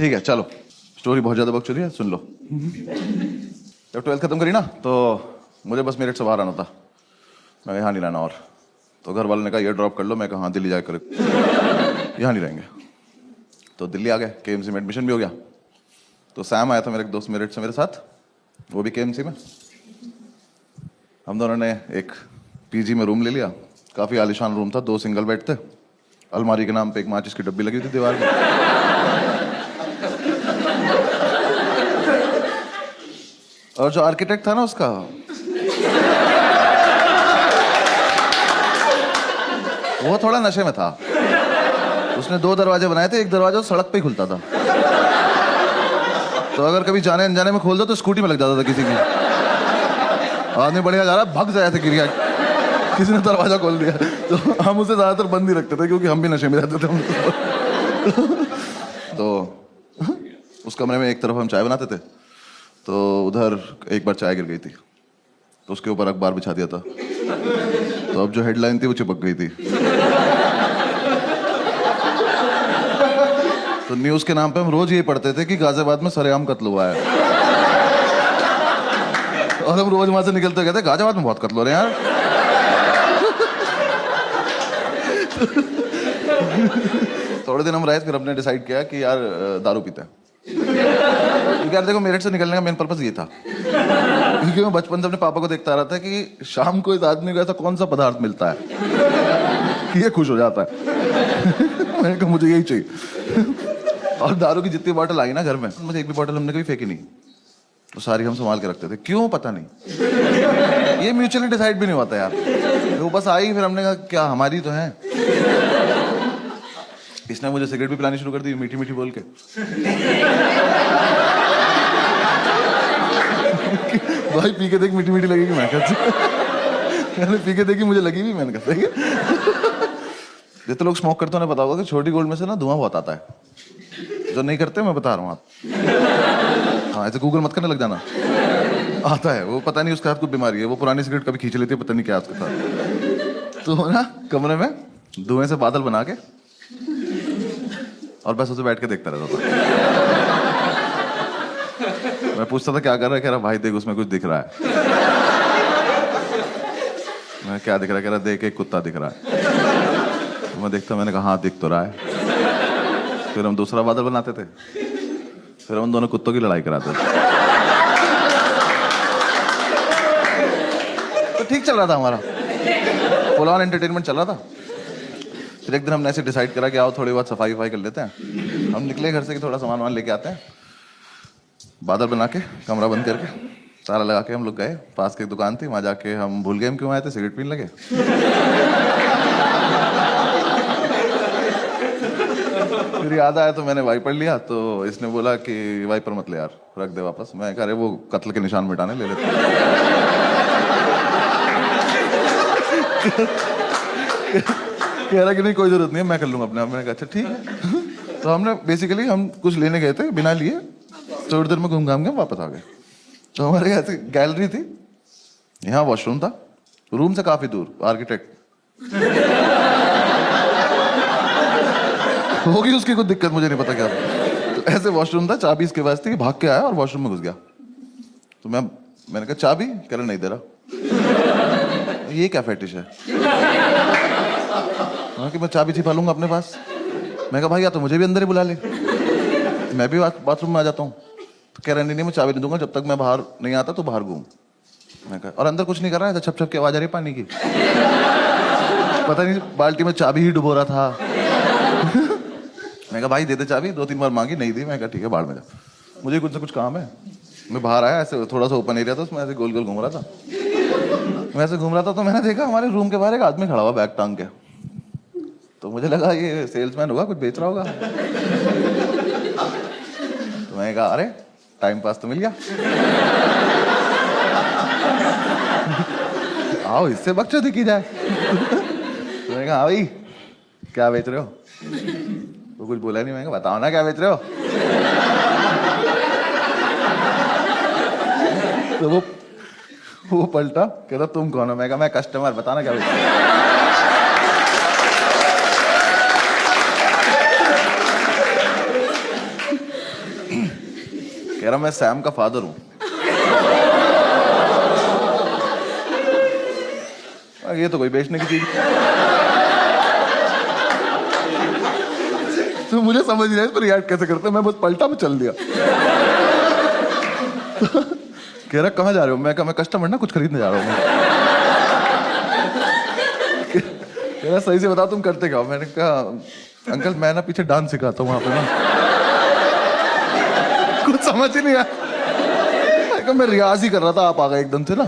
ठीक है चलो, स्टोरी बहुत ज़्यादा बकचोदी है, सुन लो। जब 12th खत्म करी ना तो मुझे बस मेरठ से बाहर आना था। मैं यहाँ नहीं रहना और, तो घर वालों ने कहा ये ड्रॉप कर लो। मैं कहा हाँ दिल्ली जाकर यहाँ नहीं रहेंगे। तो दिल्ली आ गए, KMC में एडमिशन भी हो गया। तो सैम आया था मेरा एक दोस्त मेरठ से मेरे साथ, वो भी KMC में। हम दोनों ने एक PG में रूम ले लिया। काफ़ी आलिशान रूम था, 2 सिंगल बेड थे, अलमारी के नाम पे एक माचिस की डब्बी लगी थी दीवार पे। और जो आर्किटेक्ट था ना उसका, वो थोड़ा नशे में था। उसने 2 दरवाजे बनाए थे, एक दरवाजा सड़क पे ही खुलता था, तो अगर कभी जाने अनजाने में खोल दो तो स्कूटी में लग जाता था किसी की। आदमी बढ़िया जा रहा, भग जाया था, गिर गया, किसी ने दरवाजा खोल दिया। तो हम उसे ज्यादातर बंद ही रखते थे क्योंकि हम भी नशे में रहते थे। तो उस कमरे में एक तरफ हम चाय बनाते थे, तो उधर एक बार चाय गिर गई थी, तो उसके ऊपर अखबार बिछा दिया था। तो अब जो हेडलाइन थी वो चिपक गई थी। तो न्यूज़ के नाम पे हम रोज ये पढ़ते थे कि गाजियाबाद में सरेआम कत्ल हुआ है। और हम रोज वहां से निकलते कहते गाजियाबाद में बहुत कत्ल हो रहे हैं यार। थोड़े दिन हम रहे, फिर हमने डिसाइड किया कि यार दारू पीते हैं। क्योंकि यार देखो, मेरठ से निकलने का मेन पर्पस ये था, क्योंकि मैं बचपन से अपने पापा को देखता रहा था कि शाम को इस आदमी को ऐसा कौन सा पदार्थ मिलता है कि ये खुश हो जाता है। मैंने कहा मुझे यही चाहिए। और दारू की जितनी बॉटल आई ना घर में, मुझे एक भी बॉटल हमने कभी फेंकी नहीं, तो सारी हम संभाल के रखते थे। क्यों पता नहीं, ये म्यूचुअली डिसाइड भी नहीं होता यार, वो बस आई, फिर हमने कहा क्या हमारी तो है। इसने मुझे सिगरेट भी पिलानी शुरू कर दी, मीठी मीठी बोल के। भाई पी के देख, मीठी मीठी लगेगी। मैं कहता पी के देखी, मुझे लगी भी। मैंने कहा सही है। जितने लोग स्मोक करते हैं उन्हें पता होगा कि छोटी गोल्ड में से ना धुआं बहुत आता है। जो नहीं करते मैं बता रहा हूँ आप। हाँ, ऐसे गूगल मत करने लग जाना, आता है वो। पता नहीं उसके हाथ को बीमारी है, वो पुरानी सिगरेट कभी खींच लेती है, पता नहीं क्या उसके साथ। तो ना कमरे में धुएं से बादल बना के और बस उसे बैठ के देखता रहता था। मैं पूछता था क्या कर रहा है, कह रहा भाई देख उसमें कुछ दिख रहा है। मैं क्या दिख रहा है, कह रहा देख एक कुत्ता दिख रहा है। तो मैं देखता, मैंने कहा हाँ दिख तो रहा है। फिर हम दूसरा बादल बनाते थे, फिर हम दोनों कुत्तों की लड़ाई कराते थे। तो ठीक चल रहा था हमारा, फुल ऑन एंटरटेनमेंट चल रहा था। फिर एक दिन हमने ऐसे डिसाइड करा कि आओ थोड़ी बहुत सफाई वफाई कर लेते हैं। हम निकले घर से कि थोड़ा सामान वामान लेके आते हैं। बादल बना के, कमरा बंद करके, ताला लगा के हम लोग गए। पास की दुकान थी, वहां जाके हम भूल गए हम क्यों आए थे, सिगरेट पीने लगे। फिर याद आया तो मैंने वाइपर लिया, तो इसने बोला कि वाइपर मत ले यार, रख दे वापस। मैं कह रहे वो कत्ल के निशान मिटाने ले लेते। कह रहा कि नहीं कोई जरूरत नहीं है, मैं कर लूंगा अपने आप। मैंने कहा अच्छा ठीक है। तो हमने बेसिकली हम कुछ लेने गए थे, बिना लिए थोड़ी देर में घूम घाम के वापस आ गए। तो हमारे ऐसे गैलरी थी, यहाँ वॉशरूम था, रूम से काफी दूर। आर्किटेक्ट होगी उसकी कुछ दिक्कत, मुझे नहीं पता क्या। तो ऐसे वॉशरूम था, चाबी इसके पास थी, भाग के आया और वॉशरूम में घुस गया। तो मैंने कहा चाबी, कह रहा नहीं दे रहा। ये क्या फेटिश है कि मैं चाबी छिपा लूंगा अपने पास। मैं कहा भाई या तो मुझे भी अंदर ही बुला ले, मैं भी बाथरूम में आ जाता हूँ। तो कह रहा नहीं मैं चाबी नहीं दूंगा जब तक मैं बाहर नहीं आता, तो बाहर घूम। मैं कहा और अंदर कुछ नहीं कर रहा है, छप छप की आवाज आ रही पानी की। पता नहीं बाल्टी में चाबी ही डुबो रहा था। मैं कहा भाई दे दे चाबी, 2-3 बार मांगी, नहीं दी। मैं कहा ठीक है बाहर में जा, मुझे कुछ ना कुछ काम है। मैं बाहर आया, ऐसे थोड़ा सा ओपन एरिया था, उसमें ऐसे गोल गोल घूम रहा था। मैं ऐसे घूम रहा था तो मैंने देखा हमारे रूम के बाहर एक आदमी खड़ा हुआ बैग टांग के। तो मुझे लगा ये सेल्समैन होगा, कुछ बेच रहा होगा। तो मैंने कहा अरे टाइम पास तो मिल गया, आओ इससे बकचोदी की जाए। तो मैंने कहा हाँ भाई क्या बेच रहे हो। तो कुछ बोला नहीं। मैंने कहा बताओ ना क्या बेच रहे हो। तो वो पलटा, कह रहा तुम कौन हो। मैं कहा मैं कस्टमर, बताना क्या बेच रहे हो। रहा मैं सैम का फादर हूं। ये तो कोई बेचने की चीज। तो मुझे समझ नहीं आया इस पर रिएक्ट कैसे करते, मैं बस पलटा में चल दिया। कह रहा कहाँ जा रहे हो? मैं कहा मैं कस्टमर ना, कुछ खरीदने जा रहा हूँ। कह रहा सही से बताओ तुम करते क्या हो? मैंने कहा अंकल मैं ना पीछे डांस सिखाता हूँ वहां पे ना। कुछ समझ ही नहीं आया। मैं रियाज ही कर रहा था, आप आ गए एकदम से ना।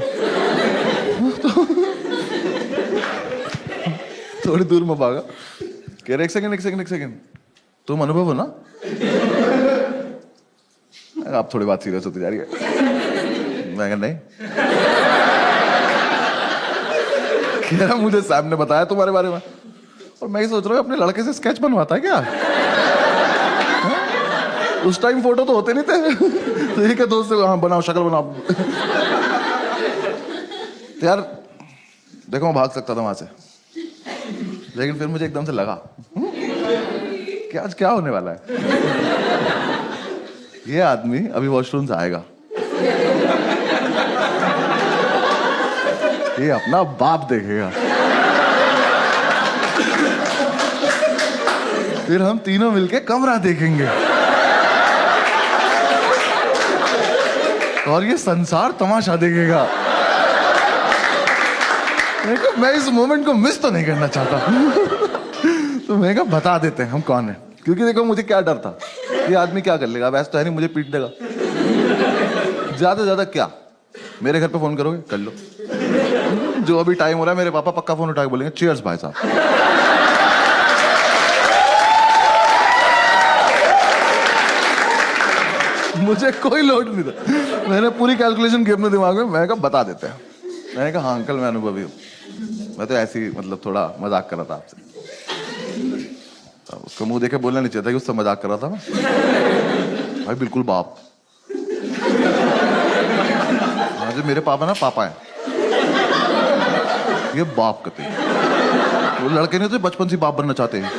थोड़ी दूर में भागा। कह रहे एक सेकंड तुम अनुभव हो ना? आप थोड़ी बात सीरियस होती जा रही है। मैं कहा नहीं। कह रहा मुझे सैम ने बताया तुम्हारे बारे में, और मैं ही सोच रहा हूँ अपने लड़के से स्केच बनवाता है क्या? उस टाइम फोटो तो होते नहीं थे। तो ये क्या दोस्त से हाँ बनाओ, शक्ल बनाओ। तो यार देखो मैं भाग सकता था वहां से, लेकिन फिर मुझे एकदम से लगा कि आज क्या होने वाला है। ये आदमी अभी वॉशरूम से आएगा, ये अपना बाप देखेगा, फिर हम तीनों मिलके कमरा देखेंगे, और ये संसार तमाशा देखेगा। मैं इस मोमेंट को मिस तो नहीं करना चाहता। तो मैं कहा बता देते हैं हम कौन है, क्योंकि देखो मुझे क्या डर था, ये आदमी क्या कर लेगा, वैसे तो है नहीं मुझे पीट देगा। ज्यादा से ज्यादा क्या मेरे घर पे फोन करोगे, कर लो। जो अभी टाइम हो रहा है मेरे पापा पक्का फोन उठा के बोलेंगे चीयर्स भाई साहब। मुझे कोई लोड नहीं था, मैंने पूरी कैलकुलेशन की अपने दिमाग में। मैं कहा बता देते हैं। मैंने कहा हाँ अंकल मैं अनुभवी हूँ, मैं तो ऐसे ही मतलब थोड़ा मजाक कर रहा था आपसे। उसका मुंह देखे बोलना नहीं चाहिए था कि उससे मजाक कर रहा था मैं। भाई बिल्कुल बाप। जो मेरे पापा ना पापा है, ये बाप कहते हैं। वो लड़के नहीं तो बचपन से बाप बनना चाहते हैं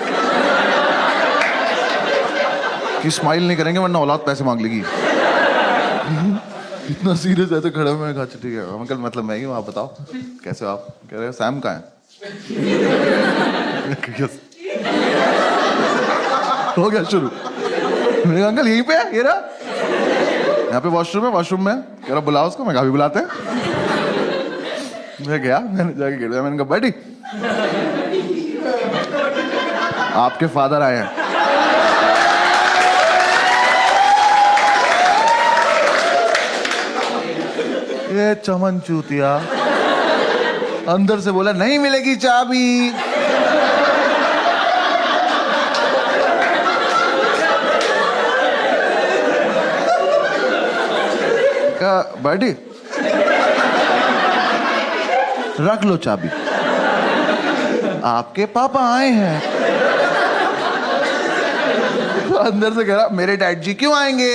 कि स्माइल नहीं करेंगे वरना औलाद पैसे मांग लेगी। इतना सीरियस ऐसे खड़े हुए। मैं कहा ठीक है अंकल मतलब मैं ही हूँ, आप बताओ कैसे हो आप? कह रहे सैम कहाँ है? हो गया शुरू। मैंने कहा अंकल यहीं पे है, ये रहा यहाँ पे वॉशरूम है, वॉशरूम में। कह रहा बुलाओ उसको। मैं कहा भी बुलाते हैं। मैं गया, मैंने जाके गिर गया। मैंने कहा बैठी आपके फादर आए हैं। ये चमन चूतिया अंदर से बोला नहीं मिलेगी चाबी। कहा बैठी रख लो चाबी, आपके पापा आए हैं। तो अंदर से कह रहा मेरे डैड जी क्यों आएंगे?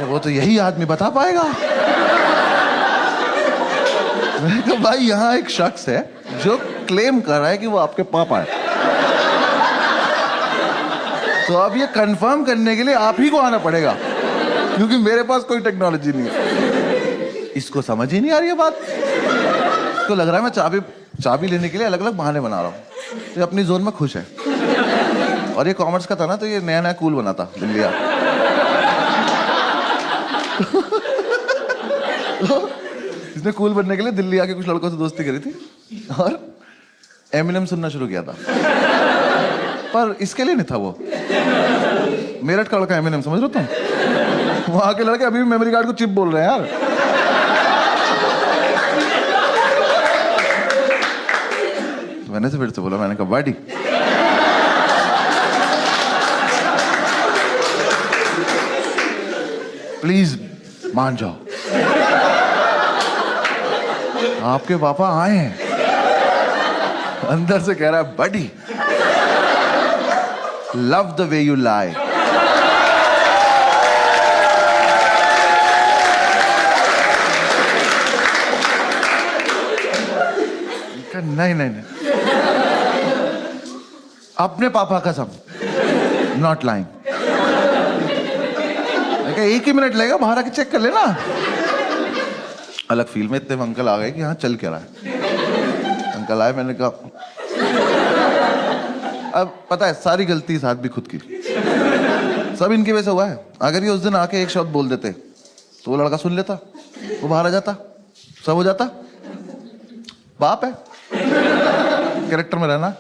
वो तो यही आदमी बता पाएगा। मैंने कहा भाई यहाँ एक शख्स है जो क्लेम कर रहा है कि वो आपके पापा है, तो अब ये कंफर्म करने के लिए आप ही को आना पड़ेगा, क्योंकि मेरे पास कोई टेक्नोलॉजी नहीं है। इसको समझ ही नहीं आ रही है बात। इसको लग रहा है मैं चाबी लेने के लिए अलग अलग बहाने बना रहा हूँ। ये अपनी जोन में खुश है। और ये कॉमर्स का था ना, तो ये नया नया कूल बना था दिल्ली। इसने कूल बनने के लिए दिल्ली आके कुछ लड़कों से दोस्ती करी थी और एमिनेम सुनना शुरू किया था। पर इसके लिए नहीं था वो। मेरठ का लड़का एमिनेम, समझ रहे हो तुम? वहां के लड़के अभी भी मेमोरी कार्ड को चिप बोल रहे हैं यार। मैंने से फिर से बोला, मैंने कहा वाडी प्लीज मान जाओ, आपके पापा आए हैं। अंदर से कह रहा है buddy love the way you lie. नहीं नहीं नहीं, अपने पापा कसम, नॉट लाइंग। 1 ही मिनट लगेगा, बाहर आके चेक कर लेना। अलग फील में इतने अंकल आ गए कि हाँ चल क्या रहा है। अंकल आए, मैंने कहा अब पता है सारी गलती इस आदमी खुद की, सब इनकी वजह से हुआ है। अगर ये उस दिन आके एक शब्द बोल देते तो वो लड़का सुन लेता, वो बाहर आ जाता, सब हो जाता। बाप है, कैरेक्टर में रहना।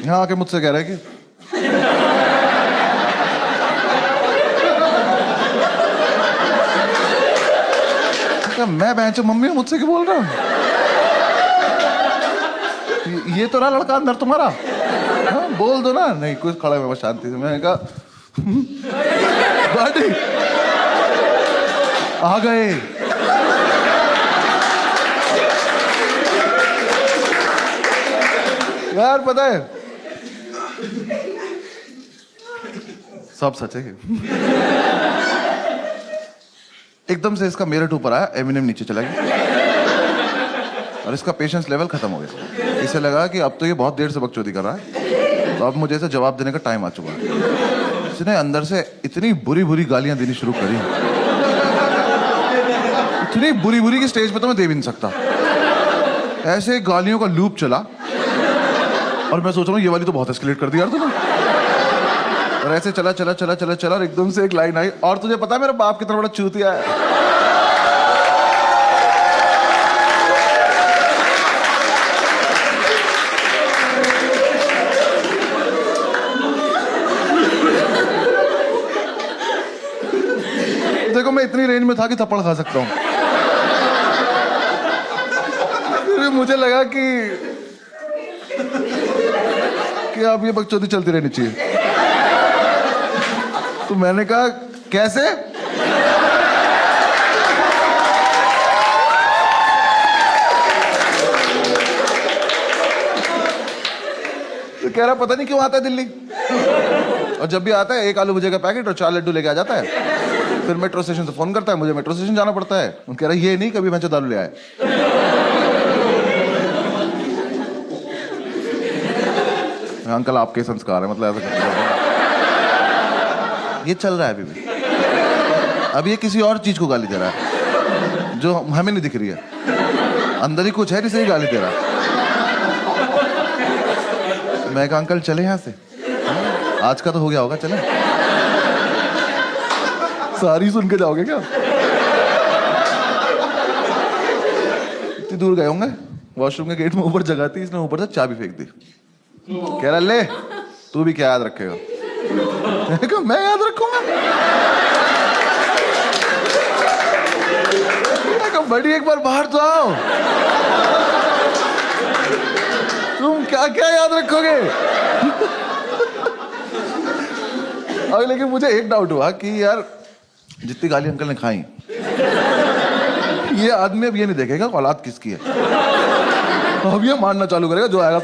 यहाँ आके मुझसे कह रहे कि मैं बहन मम्मी मुझसे क्यों बोल रहा हूँ? ये तो ना लड़का अंदर तुम्हारा। हाँ, बोल दो ना। नहीं, कुछ खड़ा है, मैं शांति से। मैंने कहा बॉडी आ गए। यार पता है सब सच है। एकदम से इसका मेरठ ऊपर आया, एमिनेम नीचे चला गया और इसका पेशेंस लेवल खत्म हो गया। इसे लगा कि अब तो ये बहुत देर से बकचोदी कर रहा है, तो अब मुझे इसे जवाब देने का टाइम आ चुका है। इसने अंदर से इतनी बुरी बुरी गालियां देनी शुरू करी, इतनी बुरी बुरी की स्टेज पे तो मैं दे भी नहीं सकता। ऐसे गालियों का लूप चला और मैं सोच रहा हूँ ये वाली तो बहुत एस्केलेट कर दी यार तूने। और ऐसे चला चला चला चला चला और एकदम से एक लाइन आई, और तुझे पता है मेरा बाप कितना बड़ा चूतिया है। देखो मैं इतनी रेंज में था कि थप्पड़ खा सकता हूँ। फिर मुझे लगा कि अब ये बकचोदी चलती रहनी चाहिए। तो मैंने कहा कैसे? तो कह रहा पता नहीं क्यों आता है दिल्ली, और जब भी आता है 1 आलू भुजिया का पैकेट और 4 लड्डू लेके आ जाता है। फिर मेट्रो स्टेशन से फोन करता है, मुझे मेट्रो स्टेशन जाना पड़ता है। कह रहा ये नहीं कभी मैं दारू ले आया। अंकल आपके संस्कार है, मतलब ऐसा ये चल रहा है अभी भी। अब ये किसी और चीज को गाली दे रहा है जो हमें नहीं दिख रही है। अंदर ही कुछ है जिसे ही गाली दे रहा है। मैं कहा अंकल चले यहाँ से, आज का तो हो गया होगा, चले। सारी सुन के जाओगे क्या? इतनी दूर गए होंगे, वॉशरूम के गेट में ऊपर जगह थी, इसने ऊपर से चाबी फेंक दी। कह रहा ले तू भी क्या याद रखेगा? मैं याद रखूंगा? बड़ी एक बार बाहर तो आओ, तुम क्या क्या याद रखोगे? अब लेकिन मुझे एक डाउट हुआ कि यार जितनी गाली अंकल ने खाई, ये आदमी अब ये नहीं देखेगा औलाद किसकी है, अब ये मानना चालू करेगा जो आएगा।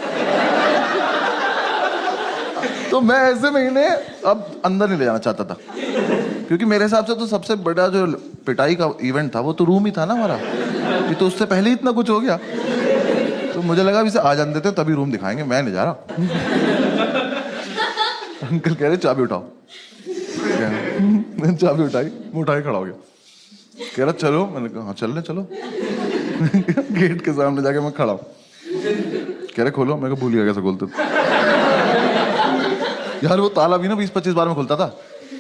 तो मैं ऐसे महीने अब अंदर नहीं ले जाना चाहता था, क्योंकि मेरे हिसाब से तो सबसे बड़ा जो पिटाई का इवेंट था वो तो रूम ही था ना हमारा, कि तो उससे पहले ही इतना कुछ हो गया। तो मुझे लगा इसे आ जाने देते तभी रूम दिखाएंगे, मैं नहीं जा रहा। अंकल कह रहे चाबी उठाओ। मैंने चाबी उठाई, मैं उठा के खड़ा हो गया। कह रहा चलो, मैंने कहा हाँ चल ले चलो। गेट के सामने जाके मैं खड़ा हूँ। कह रहे खोलो, मैं भूल गया कैसे खोलते यार। वो ताला भी ना 20-25 बार में खुलता था।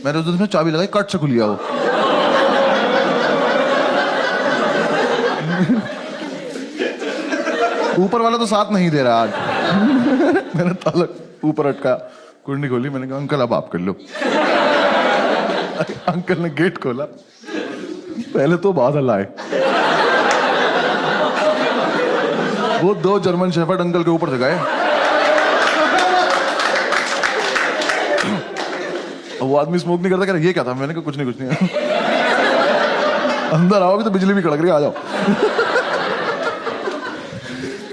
मैंने उस दिन में चाबी लगाई, कट से खुल गया वो। ऊपर वाला तो साथ नहीं दे रहा आज। मैंने ताला ऊपर अटका, कुंडी खोली, मैंने कहा अंकल अब आप कर लो। अंकल ने गेट खोला, पहले तो बादल आए। वो 2 जर्मन शेफर्ड अंकल के ऊपर से गए। वो आदमी स्मोक नहीं करता, कह रहा ये क्या था? मैंने कहा कुछ नहीं कुछ नहीं। अंदर आओगे तो बिजली भी कड़क रही, आ जाओ।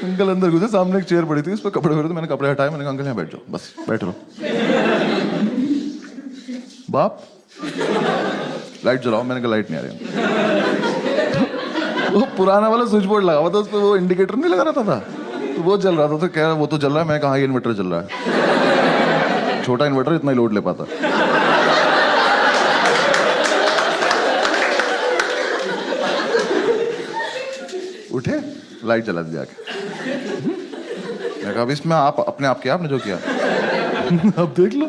अंकल अंदर घुसे, सामने एक चेयर पड़ी थी, उस पर कपड़े भरे थे। मैंने कपड़े हटाए, मैंने कहा अंकल यहाँ बैठ जाओ, बस बैठ रहो। बाप लाइट जलाओ, मैंने कहा लाइट नहीं आ रही। वो पुराना वाला स्विच बोर्ड लगा हुआ था, उस पर वो इंडिकेटर नहीं लगा रहता था, तो वो जल रहा था। तो कह रहा वो तो जल रहा है। मैं कहा ये इन्वर्टर जल रहा है, छोटा इन्वर्टर इतना ही लोड ले पाता। उठे, लाइट जला दी जाके। मैं कहा अब इसमें आप अपने आप किया, आपने जो किया। अब देख लो।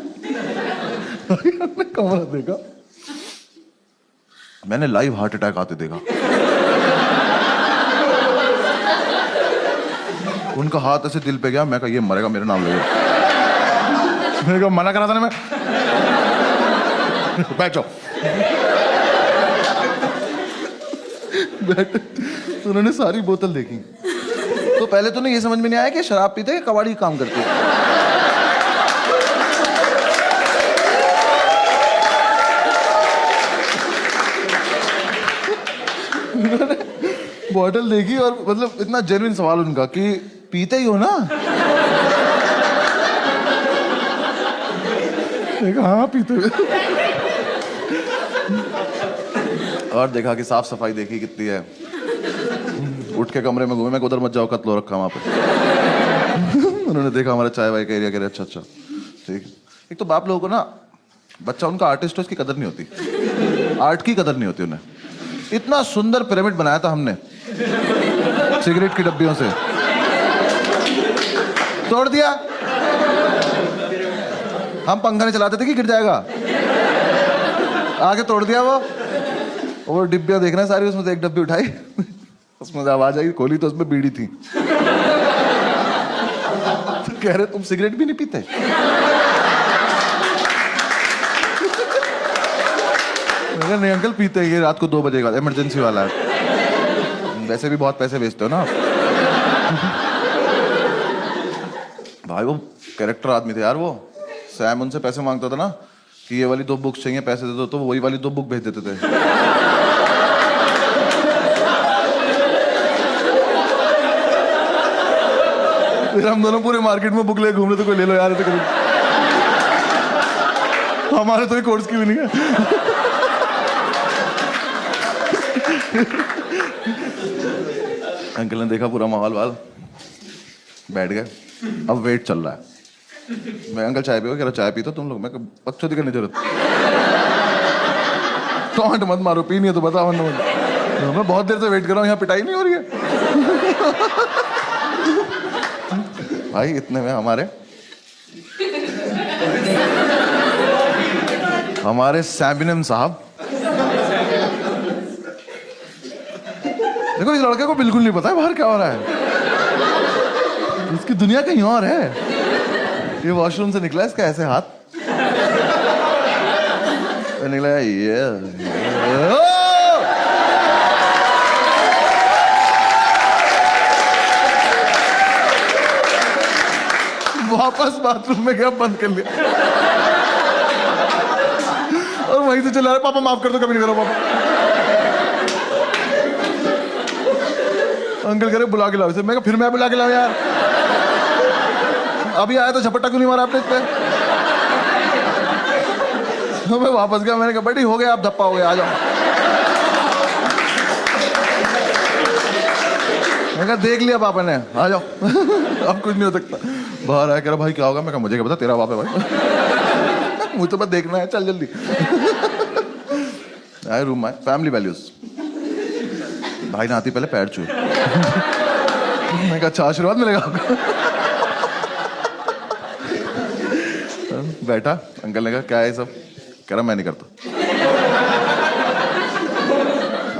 हमने कमरा देखा, मैंने लाइव हार्ट अटैक आते देखा। उनका हाथ ऐसे दिल पे गया, मैं कहा ये मरेगा, मेरे नाम ले। मैंने कहा मना करा था ना मैं। बैठ जाओ। बैठ। तो उन्होंने सारी बोतल देखी। तो पहले तो नहीं ये समझ में नहीं आया कि शराब पीते हैं कबाड़ी काम करते हैं। बॉटल देखी और मतलब इतना जेन्युइन सवाल उनका कि पीते ही हो ना? हाँ पीते हुए। और देखा कि साफ सफाई देखी कितनी है। उठ के कमरे में घूमे, मैं उधर मत जाओ, कत्ल हो रखा वहां पे। उन्होंने देखा हमारा चाय वाय का एरिया, कह रहे अच्छा अच्छा ठीक। एक तो बाप लोगों को ना, बच्चा उनका आर्टिस्ट हो, इसकी कदर नहीं होती, आर्ट की कदर नहीं होती उन्हें। इतना सुंदर पिरामिड बनाया था हमने सिगरेट की डब्बियों से, तोड़ दिया। हम पंखा नहीं चलाते थे कि गिर जाएगा, आगे तोड़ दिया वो डिब्बियां देखना है सारी, उसमें से एक डब्बी उठाई, उसमें से आवाज आई, खोली तो उसमें बीड़ी थी। तो कह रहे तुम सिगरेट भी नहीं पीते? नहीं अंकल पीते हैं, ये रात को 2 बजे का इमरजेंसी वाला है। वैसे भी बहुत पैसे बेचते हो ना भाई। वो कैरेक्टर आदमी थे यार वो। सैम उनसे पैसे मांगता था ना कि ये वाली 2 बुक्स चाहिए, पैसे दे दो, तो वही वाली 2 बुक भेज देते थे। फिर हम दोनों पूरे मार्केट में बुक ले घूम रहे थे, कोई ले लो यार, तो हमारे तो कोर्स की भी नहीं है। अंकल ने देखा पूरा माहौल वाल, बैठ गए। अब वेट चल रहा है। मैं अंकल चाय पियो, कह रहा चाय पी तो तुम लोग। मैं बकचोदी करने की जरूरत, टॉन्ट मत मारो, पी नहीं है तो बताओ। मैं बहुत देर से वेट कर रहा हूँ, यहाँ पिटाई नहीं हो रही है। भाई इतने में हमारे सैबिनम साहब, देखो इस लड़के को बिल्कुल नहीं पता है बाहर क्या हो रहा है, इसकी दुनिया कहीं और है। ये वॉशरूम से निकला, इसका ऐसे हाथ निकला, ये वापस बाथरूम में गया, बंद कर लिया और वहीं से चला रहा, पापा माफ कर दो, कभी नहीं करो पापा। अंकल कह रहे बुला के लाओ इसे। मैं फिर मैं बुला के लाऊं यार, अभी आया तो झपट्टा क्यों नहीं मारा आपने इस पे? तो मैं वापस गया, मैंने कहा बड़ी हो गया, आप धप्पा हो गया, आ जाओ। मैं कहा देख लिया पापा ने, आ जाओ। अब कुछ नहीं हो सकता। बाहर आया, कह रहा भाई क्या होगा? मैं कहा मुझे क्या पता, तेरा बाप है भाई। मुझे तो बस देखना है, चल जल्दी। आए रूम में, फैमिली वैल्यूज। भाई ने आती पहले पैर छुए। मैं कहा अच्छा आशीर्वाद मिलेगा। बैठा, अंकल ने कहा क्या है सब? कह रहा मैं नहीं करता।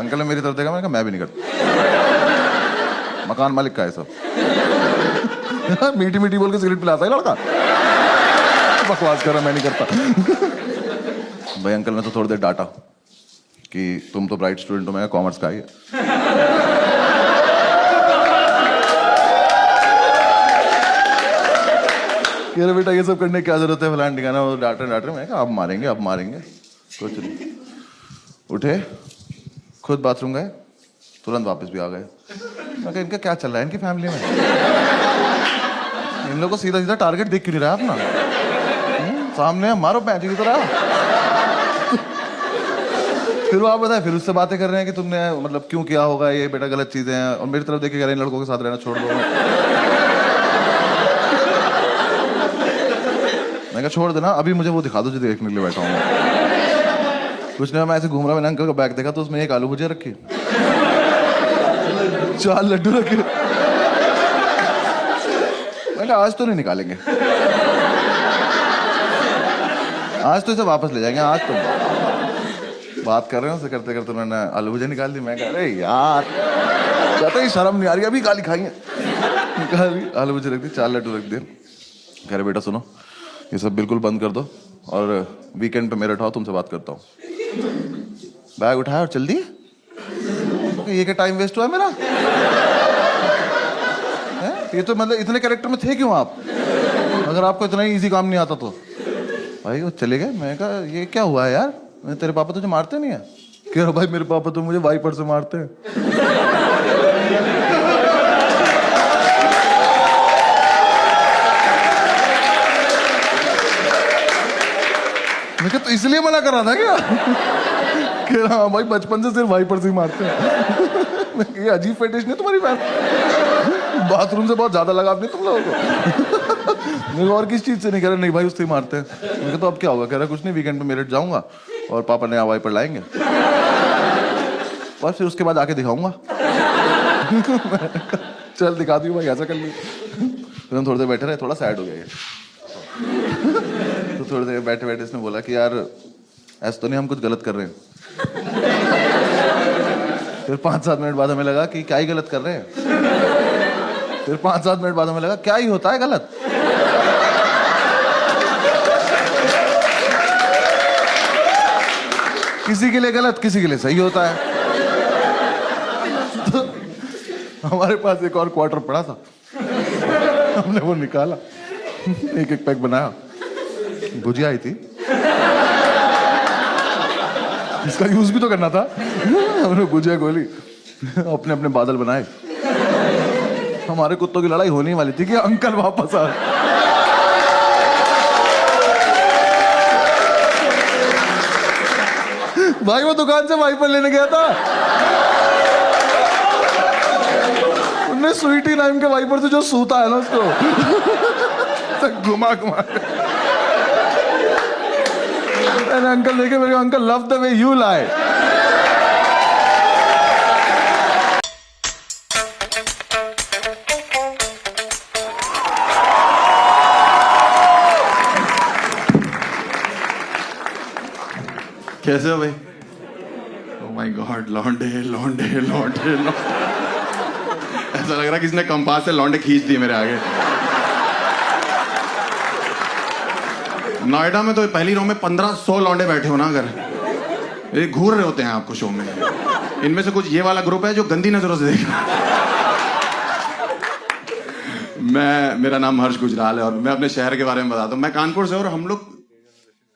अंकल ने मेरी तरफ देखा, मैंने कहा मैं भी नहीं करता। मकान मालिक का है सब। मीठी मीठी बोल के सिगरेट पिलाता है लड़का। बकवास कर रहा, मैं नहीं करता। भाई अंकल ने तो थोड़ी देर डांटा कि तुम तो ब्राइट स्टूडेंट हो, मैं कॉमर्स का ही है। ये बेटा ये सब करने की क्या जरूरत है, फलान ठिकाना। वो डांटे मैं कहा अब मारेंगे, अब मारेंगे, कुछ नहीं। उठे, खुद बाथरूम गए, तुरंत वापस भी आ गए। मैं कहा इनका क्या चल रहा है इनकी फैमिली में? इन लोगों को सीधा सीधा टारगेट दिख क्यों नहीं रहा अपना? सामने मारो पैंच की तरह। फिर वो आप बताए, फिर उससे बातें कर रहे हैं कि तुमने मतलब क्यों किया होगा ये बेटा, गलत चीजें हैं। और मेरी तरफ देख के कह रहे हैं लड़कों के साथ रहना छोड़ दो। मैं कहा छोड़ देना, अभी मुझे वो दिखा दो जो देखने के लिए बैठा हूँ। कुछ नहीं, मैं ऐसे घूम रहा, मैंने अंकल का बैग देखा तो उसमें एक आलू भुजिया रखी। 4 लड्डू रखे। मैंने कहा आज तो नहीं निकालेंगे, आज तो इसे वापस ले जाएंगे। आज तो बात कर रहे हैं उससे, करते करते उन्होंने आलू भुजिया निकाल दी। मैं कह अरे यार, कहते ही शर्म नहीं आ रही, अभी गाली खाई है। निकाल दी, आलू भुजिया रख दी, 4 लड्डू रख दिए। कह रहे बेटा सुनो, ये सब बिल्कुल बंद कर दो और वीकेंड पे मेरे उठाओ, तुमसे बात करता हूँ। बैग उठाया और चल दिए। ये क्या टाइम वेस्ट हुआ मेरा? ये तो मतलब इतने कैरेक्टर में थे क्यों आप, अगर आपको इतना ही इजी काम नहीं आता तो? भाई वो चले गए। मैं कहा ये क्या हुआ है यार, तेरे पापा तुझे मारते नहीं है? कह रहा भाई मेरे पापा तो मुझे वाइपर से मारते हैं। मैं कहा तो इसलिए मना कर रहा था क्या? कह रहा हाँ भाई बचपन से सिर्फ वाइपर से ही मारते हैं। ये अजीब फेटिश नहीं तुम्हारी फैन, बाथरूम से बहुत ज्यादा लगाव नहीं तुम लोगों को? मैं और किस चीज से नहीं? कह रहा नहीं भाई उससे ही मारते हैं। मैं तो अब क्या होगा? कह रहा कुछ नहीं, वीकेंड पे मेरठ जाऊंगा और पापा नया वाइपर लाएंगे और फिर उसके बाद आके दिखाऊंगा। चल दिखा दी भाई, ऐसा कर ली। तो हम थोड़ी देर बैठे रहे, थोड़ा सैड हो गया ये। तो थोड़ी देर बैठे बैठे इसने बोला कि यार ऐसा तो नहीं हम कुछ गलत कर रहे हैं? फिर 5-7 मिनट बाद हमें लगा कि क्या ही गलत कर रहे हैं। फिर 5-7 मिनट बाद हमें लगा क्या ही होता है गलत। किसी के लिए गलत, किसी के लिए सही होता है। तो हमारे पास एक और क्वार्टर पड़ा था, हमने वो निकाला, एक एक पैक बनाया। भुजिया आई थी, इसका यूज भी तो करना था। हमने भुजिया गोली, अपने अपने बादल बनाए। हमारे कुत्तों की लड़ाई होने वाली थी कि अंकल वापस आ। भाई वो दुकान से वाइपर लेने गया था, उनने स्वीटी नाम के वाइपर से जो सूता है ना उसको घुमा घुमा। अंकल देखे मेरे को, uncle love the way you लाई। कैसे हो भाई? ओह माय गॉड, लौंडे लौंडे लौंडे लौंडे। ऐसा लग रहा है किसने कंपास से लौंडे खींच दिए मेरे आगे। नोएडा में तो पहली रो में 1500 लौंडे बैठे हो ना, अगर ये घूर रहे होते हैं आपको शो में। इनमें से कुछ ये वाला ग्रुप है जो गंदी नजरों से देख रहा है। मेरा नाम हर्ष गुजराल है और मैं अपने शहर के बारे में बताता हूँ। मैं कानपुर से और हम लोग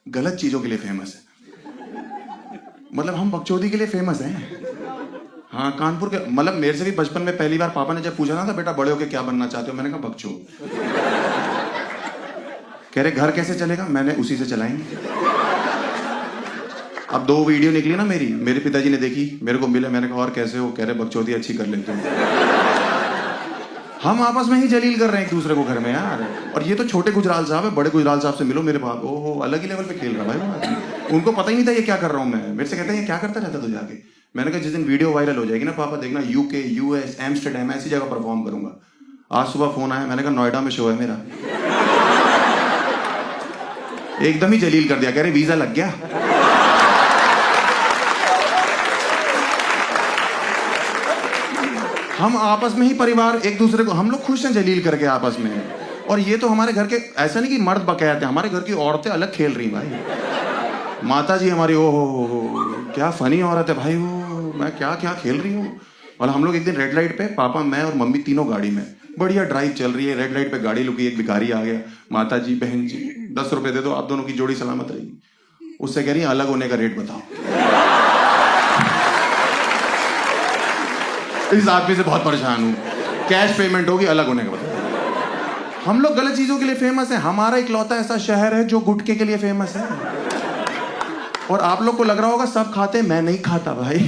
गलत चीजों के लिए फेमस है। मतलब हम बकचोदी के लिए फेमस हैं। हाँ कानपुर के, मतलब मेरे से भी बचपन में पहली बार पापा ने जब पूछा था बेटा बड़े होके क्या बनना चाहते हो, मैंने कहा बकचोद। कह रहे घर कैसे चलेगा, मैंने उसी से चलाएंगे। अब 2 वीडियो निकली ना मेरी, मेरे पिताजी ने देखी, मेरे को मिले, मैंने कहा और कैसे हो? कह रहे बकचोदी अच्छी कर लेते हो। हम आपस में ही जलील कर रहे हैं एक दूसरे को घर में यार। और ये तो छोटे गुजराल साहब है, बड़े गुजराल साहब से मिलो मेरे पास, ओहो अलग ही लेवल पे खेल रहा भाई। उनको पता ही नहीं था ये क्या कर रहा हूं मैं। मेरे से कहते हैं ये क्या करता रहता तू जाके। मैंने कहा जिस दिन वीडियो वायरल हो जाएगी ना पापा देखना, यूके, यूएस, एम्स्टर्डम ऐसी जगह परफॉर्म करूंगा। आज सुबह फोन आया, मैंने कहा नोएडा में शो है मेरा। एकदम ही जलील कर दिया, कह रहे वीजा लग गया। हम आपस में ही परिवार एक दूसरे को, हम लोग खुश हैं जलील करके आपस में। और ये तो हमारे घर के, ऐसा नहीं कि मर्द बकायत है, हमारे घर की औरतें अलग खेल रही भाई। माता जी हमारी, ओ हो क्या फनी औरत है भाई वो, मैं क्या क्या खेल रही हूँ। और हम लोग एक दिन रेड लाइट पे, पापा मैं और मम्मी तीनों गाड़ी में, बढ़िया ड्राइव चल रही है, रेड लाइट पे गाड़ी रुकी, एक भिखारी आ गया, माता जी बहन जी 10 रुपए दे दो, आप दोनों की जोड़ी सलामत रहेगी। उससे कह रही है अलग होने का रेट बताओ। इस आदमी से बहुत परेशान हूं, कैश पेमेंट होगी, अलग होने का बताओ। हम लोग गलत चीजों के लिए फेमस है। हमारा इकलौता ऐसा शहर है जो गुटखे के लिए फेमस है। और आप लोग को लग रहा होगा सब खाते, मैं नहीं खाता भाई।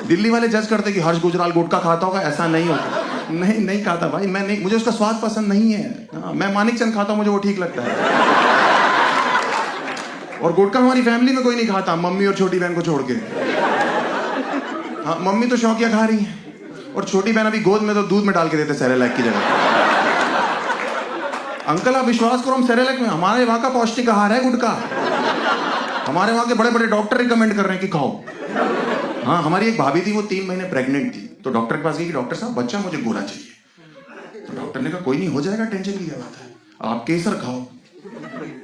दिल्ली वाले जज करते कि हर्ष गुजराल गुटखा खाता होगा, ऐसा नहीं होता। नहीं खाता भाई, मैं नहीं, मुझे उसका स्वाद पसंद नहीं है। मैं मानिक चंद खाता हूं, मुझे वो ठीक लगता है। और गुटखा हमारी फैमिली में कोई नहीं खाता, मम्मी और छोटी बहन को छोड़ के। हाँ मम्मी तो शौकिया खा रही है, और छोटी बहन अभी गोद में तो दूध में डाल के देते सेरेलैक की जगह। अंकल आप विश्वास करो, हम सेरेलैक में, हमारे वहां का पौष्टिक आहार है गुटखा। हमारे वहां के बड़े बड़े डॉक्टर रिकमेंड कर रहे हैं कि खाओ। हाँ, हमारी एक भाभी थी, वो 3 महीने प्रेग्नेंट थी, तो डॉक्टर के पास गई कि डॉक्टर साहब बच्चा मुझे गोरा चाहिए। तो डॉक्टर ने कहा कोई नहीं, हो जाएगा, टेंशन की क्या बात है, आप केसर खाओ।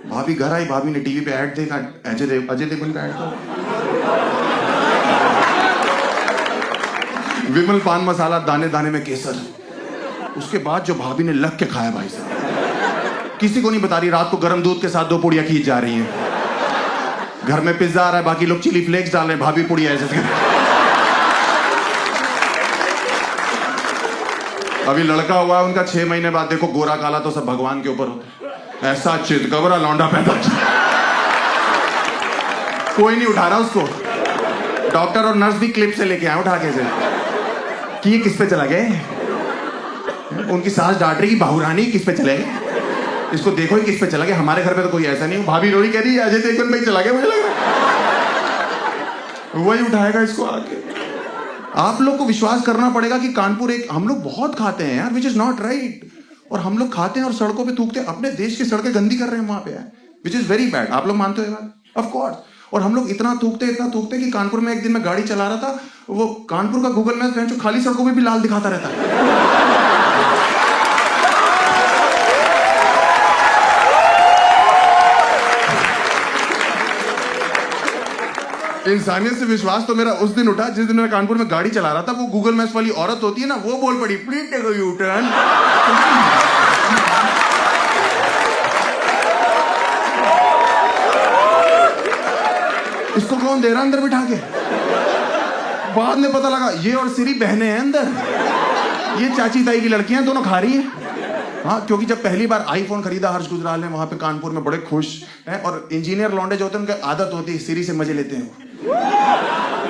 भाभी घर आई, भाभी ने टीवी पे ऐड देखा, अजय देवगन का ऐड था, विमल पान मसाला दाने दाने में केसर। उसके बाद जो भाभी ने लग के खाया भाई साहब, किसी को नहीं बता रही, रात को गर्म दूध के साथ 2 पुड़िया खींच जा रही हैं। घर में पिज्जा आ रहा है, बाकी लोग चिली फ्लेक्स डाल रहे हैं, भाभी पुड़िया ऐसे। अभी लड़का हुआ है उनका 6 महीने बाद, देखो गोरा काला तो सब भगवान के ऊपर होता है। ऐसा चितकबरा लौंडा पैदा, कोई नहीं उठा रहा उसको। डॉक्टर और नर्स भी क्लिप से लेके आए उठा के से कि ये किस पे चला गया। उनकी सास डांट रही, बाहुरानी किस पे चले गए, इसको देखो ही किस पे चला गया। हमारे घर पे तो कोई ऐसा नहीं हो। भाभी रोड़ी कह रही है अजय देवगन पे चला गया, मुझे लग रहा है वही उठाएगा इसको आके। आप लोग को विश्वास करना पड़ेगा कि कानपुर एक, हम लोग बहुत खाते हैं यार, विच इज नॉट राइट। और हम लोग खाते हैं और सड़कों पे थूकते हैं, अपने देश की सड़कें गंदी कर रहे हैं वहां पे, विच इज वेरी बैड। आप लोग मानते हो ये बात? Of course. और हम लोग इतना थूकते कि कानपुर में एक दिन मैं गाड़ी चला रहा था, वो कानपुर का गूगल मैप जो खाली सड़कों में भी लाल दिखाता रहता है। इंसानियत से विश्वास तो मेरा उस दिन उठा जिस दिन मैं कानपुर में गाड़ी चला रहा था। वो गूगल मैप्स वाली औरत होती है ना, वो बोल पड़ी please take a U turn. इसको कौन दे रहा अंदर बिठा के? बाद में पता लगा ये और सिरी बहने हैं अंदर, ये चाची ताई की लड़कियां दोनों खा रही हैं। हाँ, क्योंकि जब पहली बार आईफोन खरीदा हर्ष गुजराल ने, वहां पे कानपुर में बड़े खुश हैं। और इंजीनियर लौंडे जो होते हैं उनकी आदत होती है सिरी से मजे लेते हैं।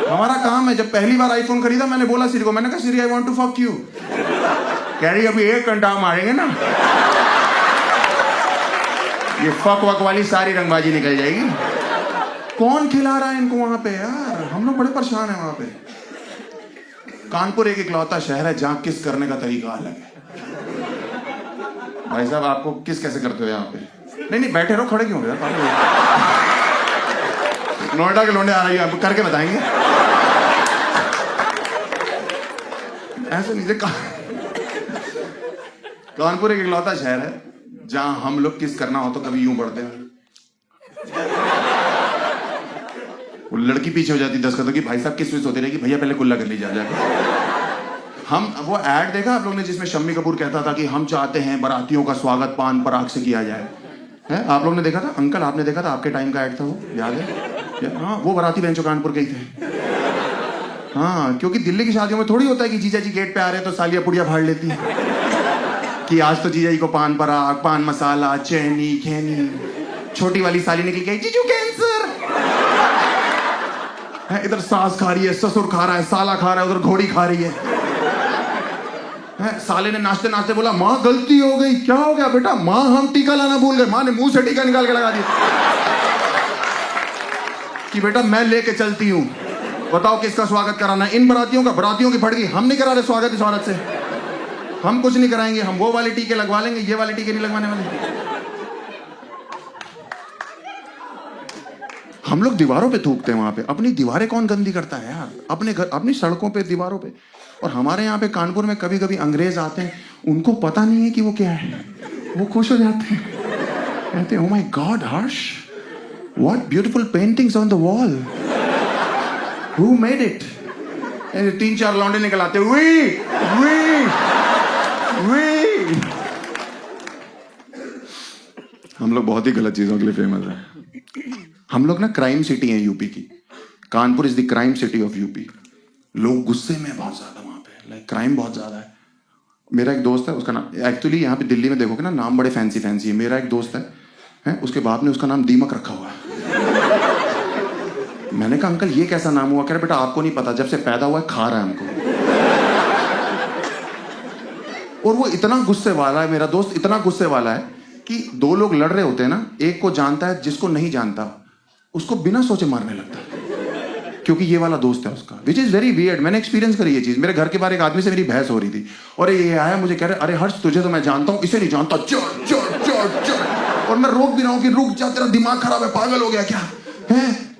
हमारा काम है, जब पहली बार आईफोन खरीदा मैंने बोला सिरी को, मैंने कहा Siri I want to fuck you. कह रही अभी 1 घंटा मारेंगे ना, ये फक वक वाली सारी रंगबाजी निकल जाएगी। कौन खिला रहा है इनको वहां पे यार? हम लोग बड़े परेशान हैं वहां पे। कानपुर एक इकलौता शहर है जहां किस करने का तरीका अलग है। भाई साहब आपको किस कैसे करते हो यहाँ पे? नहीं बैठे रहो, खड़े क्यों हो यार? नोएडा के लौंडे आ रही है, आप करके बताएंगे। ऐसे नहीं। कानपुर एक इकलौता शहर है जहां हम लोग किस करना हो तो कभी यूं बढ़ते हैं, वो लड़की पीछे हो जाती 10 कदम की, भाई साहब किस होती रहेगी, भैया पहले कुल्ला कर लीजिए जाकर। हम वो ऐड देखा आप लोग ने जिसमें शम्मी कपूर कहता था कि हम चाहते हैं बारातियों का स्वागत पान पराग से किया जाए, है? आप लोग ने देखा था? अंकल आपने देखा था? आपके टाइम का ऐड था वो, याद है? हाँ, वो बाराती बेंचो कानपुर गई थे। हाँ, क्योंकि दिल्ली की शादियों में थोड़ी होता है कि जीजा जी गेट पे आ रहे हैं तो सालिया पुड़िया फाड़ लेती है कि आज तो जीजा जी को पान पराग, पान मसाला, चैनी खैनी। छोटी वाली साली निकल गई, जीजू कैंसर है, इधर सास खा रही है, ससुर खा रहा है, साला खा रहा है, उधर घोड़ी खा रही है। साले ने नाचते नाचते बोला माँ गलती हो गई। क्या हो गया बेटा? माँ हम टीका लाना भूल गए। माँ ने मुंह से टीका निकाल के लगा दिया कि बेटा मैं लेके चलती हूँ, बताओ किसका स्वागत कराना है? इन बरातियों का। बरातियों की फट गई, हम नहीं करा रहे स्वागत इस औरत से, हम कुछ नहीं कराएंगे, हम वो वाले टीके लगवा लेंगे, ये वाले टीके नहीं लगवाने वाले। हम लोग दीवारों पे थूकते हैं वहां पे। अपनी दीवारें कौन गंदी करता है यार? अपने घर, अपनी सड़कों पे, दीवारों पे। और हमारे यहाँ पे कानपुर में कभी कभी अंग्रेज आते हैं, उनको पता नहीं है कि वो क्या है, वो खुश हो जाते हैं, कहते हैं oh my God Harsh, what beautiful paintings on the wall, who made it? 3-4 लौंडे निकल आते, हम लोग बहुत ही गलत चीजों के लिए फेमस है। हम लोग ना क्राइम सिटी है यूपी की। Kanpur is the crime city of UP. लोग गुस्से में बहुत ज्यादा वहां पे, लाइक क्राइम बहुत ज्यादा है। मेरा एक दोस्त है, उसका नाम एक्चुअली यहाँ पे दिल्ली में देखोगे ना नाम बड़े फैंसी फैंसी है। मेरा एक दोस्त है, उसके बाप ने उसका नाम दीमक रखा हुआ है। मैंने कहा अंकल ये कैसा नाम हुआ? कह रहे बेटा आपको नहीं पता, जब से पैदा हुआ है खा रहा है हमको। और वो इतना गुस्से वाला है, मेरा दोस्त इतना गुस्से वाला है कि 2 लोग लड़ रहे होते हैं ना, एक को जानता है, जिसको नहीं जानता उसको बिना सोचे मारने लगता है। क्योंकि ये वाला दोस्त है उसका, विच इज वेरी वियर्ड। मैंने एक्सपीरियंस करी ये चीज। मेरे घर के बाहर एक आदमी से मेरी बहस हो रही थी और ये आया मुझे कह रहे अरे हर्ष तुझे तो मैं जानता हूँ, इसे नहीं जानता, चढ़ चढ़ चढ़ चढ़। और मैं रोक भी रहा हूँ कि रुक जा, तेरा दिमाग खराब है, पागल हो गया क्या है?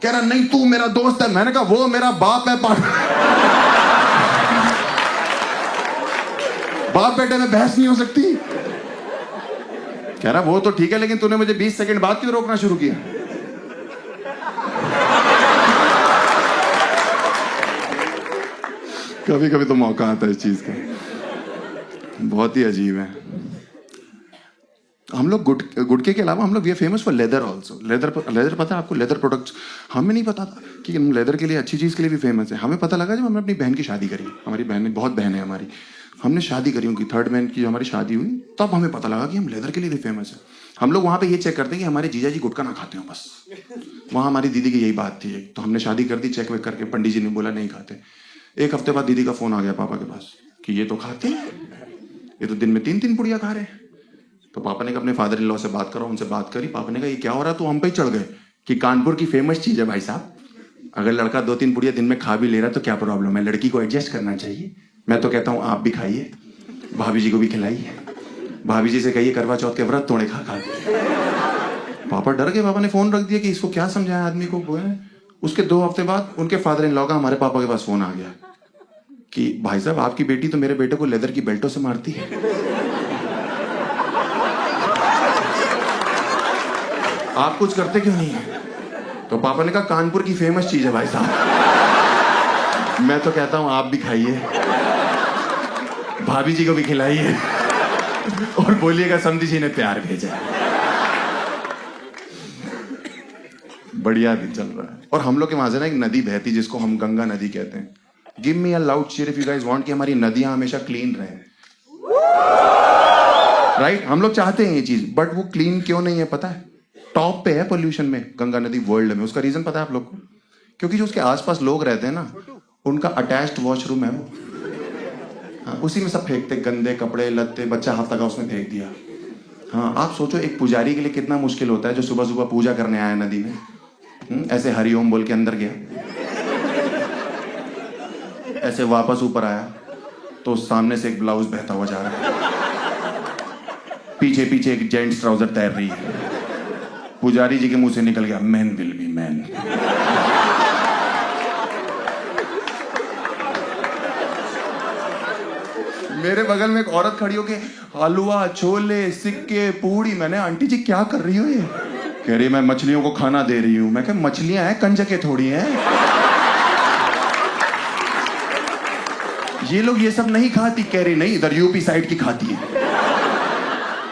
कह रहा नहीं तू मेरा दोस्त है। मैंने कहा वो मेरा बाप है, बाप बेटे में बहस नहीं हो सकती। कह रहा वो तो ठीक है लेकिन तूने मुझे 20 सेकंड बाद क्यों रोकना शुरू किया? कभी कभी तो मौका आता है इस चीज का, बहुत ही अजीब है। हम लोग गुटके के अलावा हम लोग we are famous for leather also. Leather पता है आपको? लेदर प्रोडक्ट्स हमें नहीं पता था कि हम लेदर के लिए अच्छी चीज़ के लिए भी फेमस है। हमें पता लगा जब हमने अपनी बहन की शादी करी। हमारी बहन, बहुत बहन है हमारी, हमने शादी करी उनकी, थर्ड बहन की हमारी शादी हुई, तब हमें पता लगा कि हम लेदर के लिए भी फेमस है। हम लोग वहाँ पे ये चेक करते हैं कि हमारे जीजा जी गुटखा ना खाते हो बस। वहाँ हमारी दीदी की यही बात थी, तो हमने शादी कर दी, चेक वेक करके पंडित जी ने बोला नहीं खाते। एक हफ्ते बाद दीदी का फोन आ गया पापा के पास कि ये तो खाते हैं, ये तो दिन में 3-3 पुड़िया खा रहे हैं। तो पापा ने कहा अपने फादर इन लॉ से बात करो, उनसे बात करी। पापा ने कहा ये क्या हो रहा है? तो हम पे ही चढ़ गए कि कानपुर की फेमस चीज है भाई साहब, अगर लड़का 2-3 पुड़िया दिन में खा भी ले रहा है तो क्या प्रॉब्लम है, लड़की को एडजस्ट करना चाहिए। मैं तो कहता हूँ आप भी खाइए, भाभी जी को भी खिलाइए, भाभी जी से कहिए करवा चौथ के व्रत तोड़े खा खा। पापा डर गए, पापा ने फोन रख दिया कि इसको क्या समझाया आदमी को। उसके 2 हफ्ते बाद उनके फादर इन लॉ का हमारे पापा के पास फोन आ गया कि भाई साहब आपकी बेटी तो मेरे बेटे को लेदर की बेल्टों से मारती है, आप कुछ करते क्यों नहीं है? तो पापा ने कहा कानपुर की फेमस चीज है भाई साहब। मैं तो कहता हूं आप भी खाइए, भाभी जी को भी खिलाइए और बोलिएगा समधी जी ने प्यार भेजा। बढ़िया दिन चल रहा है। और हम लोग के वहां से ना एक नदी बहती जिसको हम गंगा नदी कहते हैं। Give me a loud cheer if you guys want कि हमारी नदियां हमेशा क्लीन रहे। राइट? हम लोग चाहते हैं ये चीज, बट वो क्लीन क्यों नहीं है पता है? टॉप पे है पोल्यूशन में गंगा नदी वर्ल्ड में। उसका रीजन पता है आप लोग को? क्योंकि जो उसके आसपास लोग रहते हैं ना, उनका अटैच्ड वॉशरूम है वो। हाँ, उसी में सब फेंकते, गंदे कपड़े लत्ते, बच्चा हाथ लगा उसमें फेंक दिया। हाँ, आप सोचो एक पुजारी के लिए कितना मुश्किल होता है जो सुबह सुबह पूजा करने आया नदी में, ऐसे हरिओम बोल के अंदर गया, ऐसे वापस ऊपर आया तो सामने से एक ब्लाउज बहता हुआ जा रहा है, पीछे पीछे एक जेंट्स ट्राउजर तैर रही है। पुजारी जी के मुंह से निकल गया मैन विल बी मैन। मेरे बगल में एक औरत खड़ी होके हलवा, छोले, सिक्के, पूड़ी। मैंने आंटी जी क्या कर रही हो ये? कह रही मैं मछलियों को खाना दे रही हूं। मैं कहा मछलियां हैं, कंजके थोड़ी हैं। ये लोग ये सब नहीं खाती। कह रही नहीं, इधर यूपी साइड की खाती है।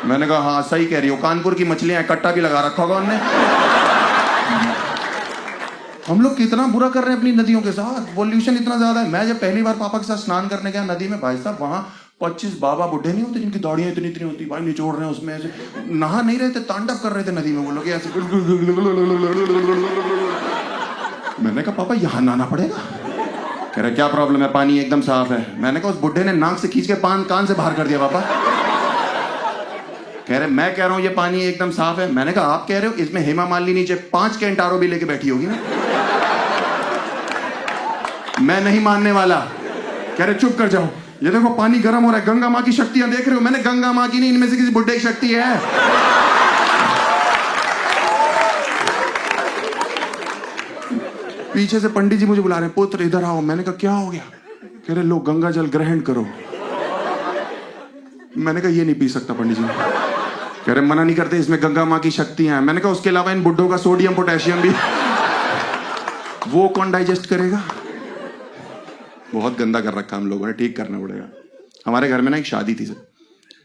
मैंने कहा हाँ सही कह रही हो, कानपुर की मछलियां, कट्टा भी लगा रखा होगा उनने। हम लोग कितना बुरा कर रहे हैं अपनी नदियों के साथ, पोल्यूशन इतना ज्यादा है। मैं जब पहली बार पापा के साथ स्नान करने गया नदी में, भाई साहब वहां 25 बाबा बुढ़े नहीं होते जिनकी दाढ़ियां इतनी इतनी होती, भाई निचोड़ रहे हैं उसमें, ऐसे नहा नहीं रहे थे, तांडव कर रहे थे नदी में वो लोग ऐसे। मैंने कहा पापा यहां नहाना पड़ेगा? कह रहे क्या प्रॉब्लम है, पानी एकदम साफ है। मैंने कहा उस बुढ़े ने नाक से खींच के कान से बाहर कर दिया पापा। कह रहे मैं कह रहा हूं ये पानी एकदम साफ है। मैंने कहा आप कह रहे हो, इसमें हेमा मालिनी नीचे 5 कैंटारो भी लेके बैठी होगी ना। मैं नहीं मानने वाला। कह रहे चुप कर जाओ, ये देखो पानी गर्म हो रहा है, गंगा माँ की शक्तियां देख रहे हो? मैंने गंगा माँ की नहीं, इनमें से किसी बुड्ढे की शक्ति है। पीछे से पंडित जी मुझे बुला रहे हैं, पुत्र इधर आओ। मैंने कहा क्या हो गया? कह रहे लो गंगा जल ग्रहण करो। मैंने कहा ये नहीं पी सकता पंडित जी। कह रहे मना नहीं करते, इसमें गंगा माँ की शक्तियां हैं। मैंने कहा उसके अलावा इन बुड्ढों का सोडियम पोटेशियम भी वो कौन डाइजेस्ट करेगा? बहुत गंदा कर रखा हम लोगों ने, ठीक करना पड़ेगा। हमारे घर में ना एक शादी थी सर,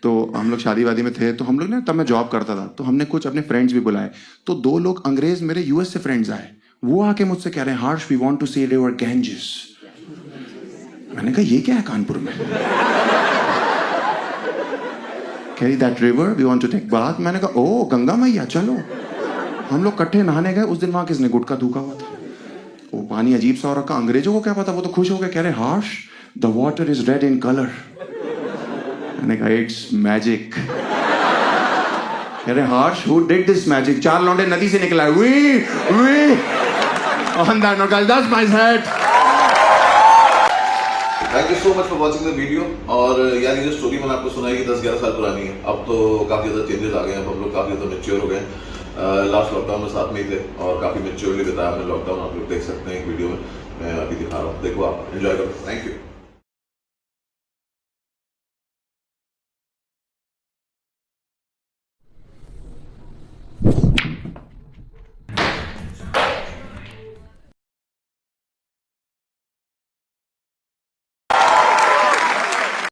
तो हम लोग शादी वादी में थे, तो हम लोग ना, तब मैं जॉब करता था, तो हमने कुछ अपने फ्रेंड्स भी बुलाए। तो 2 लोग अंग्रेज मेरे यूएस से फ्रेंड्स आए, वो आके मुझसे कह रहे हैं Harsh we want to see river Ganges. मैंने कहा ये क्या है कानपुर में? कह रही that river we want to take bath. मैंने कहा ओ गंगा मैया चलो। हम लोग इकट्ठे नहाने गए। उस दिन वहां किसने गुटखा थूका हुआ था, वो पानी अजीब सा हो रखा। अंग्रेजों को क्या पता, वो तो खुश हो गए, कह रहे Harsh the water is red in colour. मैंने कहा इट्स मैजिक। कह रहे Harsh who did this magic? 4 लौंडे नदी से निकला वी वी। On that note, guys, that's my set. Thank you so much for watching the video. और यार ये जो स्टोरी मैंने आपको सुनाई कि 10-11 साल पुरानी है, अब तो काफ़ी ज़्यादा चेंजेस आ गए हैं, हम लोग काफ़ी ज़्यादा मेच्योर हो गए। लास्ट लॉकडाउन में साथ में ही थे और काफ़ी मेच्योरली बिताया हमने लॉकडाउन। आप लोग देख सकते हैं एक वीडियो में, मैं अभी दिखा रहा हूँ, देखो आप एंजॉय करो। Thank you.